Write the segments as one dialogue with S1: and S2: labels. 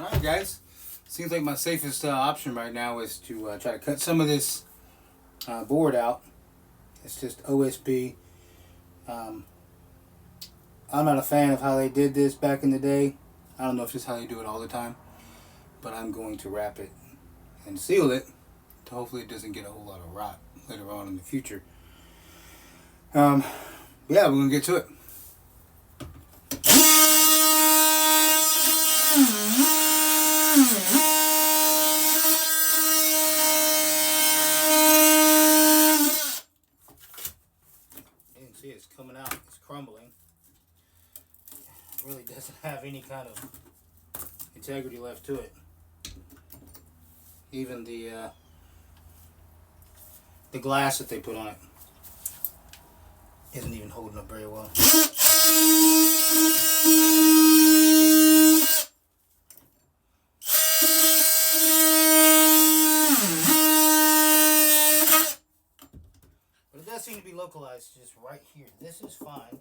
S1: Alright guys, seems like my safest option right now is to try to cut some of this board out. It's just OSB. I'm not a fan of how they did this back in the day. I don't know if this is how they do it all the time, but I'm going to wrap it and seal it to hopefully it doesn't get a whole lot of rot later on in the future. Yeah, we're going to get to it. You can see it's coming out, it's crumbling. It really doesn't have any kind of integrity left to it. Even the glass that they put on it isn't even holding up very well. But it does seem to be localized just right here. This is fine.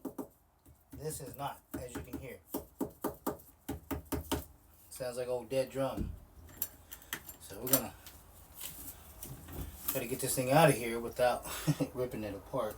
S1: This is not, as you can hear. Sounds like old dead drum. So we're gonna try to get this thing out of here without ripping it apart.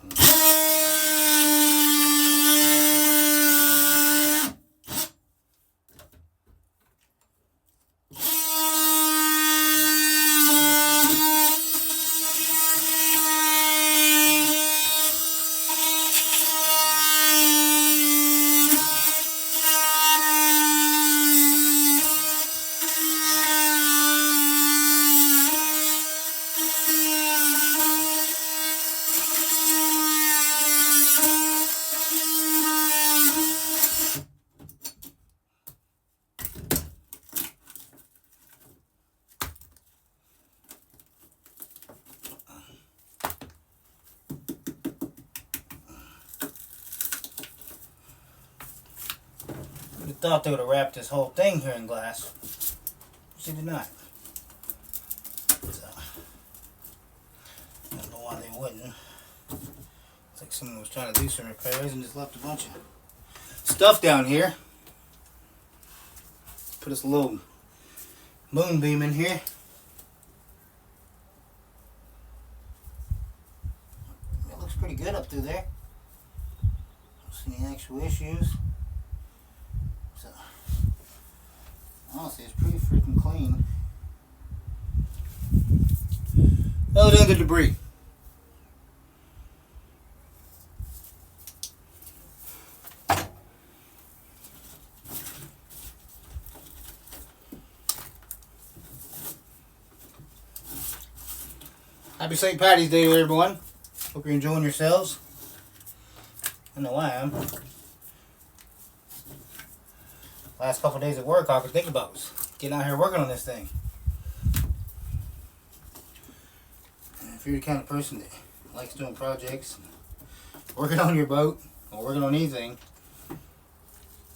S1: I thought they would have wrapped this whole thing here in glass. She did not. So, I don't know why they wouldn't. It's like someone was trying to do some repairs and just left a bunch of stuff down here. Put us a little moonbeam in here. It looks pretty good up through there. Don't see any actual issues. So, honestly, it's pretty freaking clean. Other than the debris. Happy St. Patty's Day, everyone. Hope you're enjoying yourselves. I know I am. Last couple of days at work, all I could think about was getting out here working on this thing. And if you're the kind of person that likes doing projects, working on your boat, or working on anything,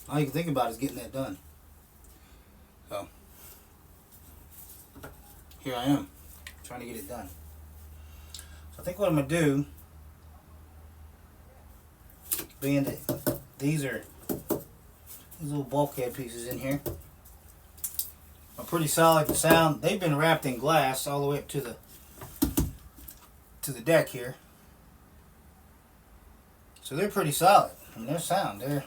S1: all you can think about is getting that done. So, here I am, trying to get it done. So I think what I'm going to do, being that these little bulkhead pieces in here are pretty solid to sound. They've been wrapped in glass all the way up to the deck here, so they're pretty solid. I mean, they're sound. They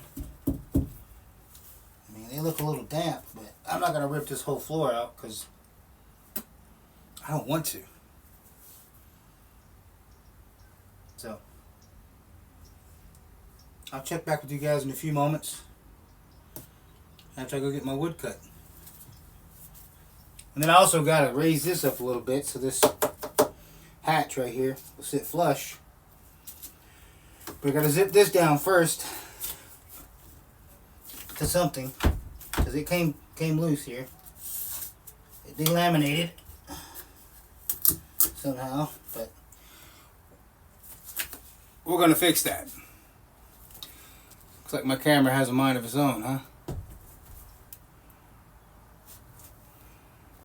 S1: look a little damp, but I'm not gonna rip this whole floor out because I don't want to. So I'll check back with you guys in a few moments after I go get my wood cut. And then I also got to raise this up a little bit so this hatch right here will sit flush. But I got to zip this down first to something because it came loose here. It delaminated somehow, but we're going to fix that. Looks like my camera has a mind of its own, huh?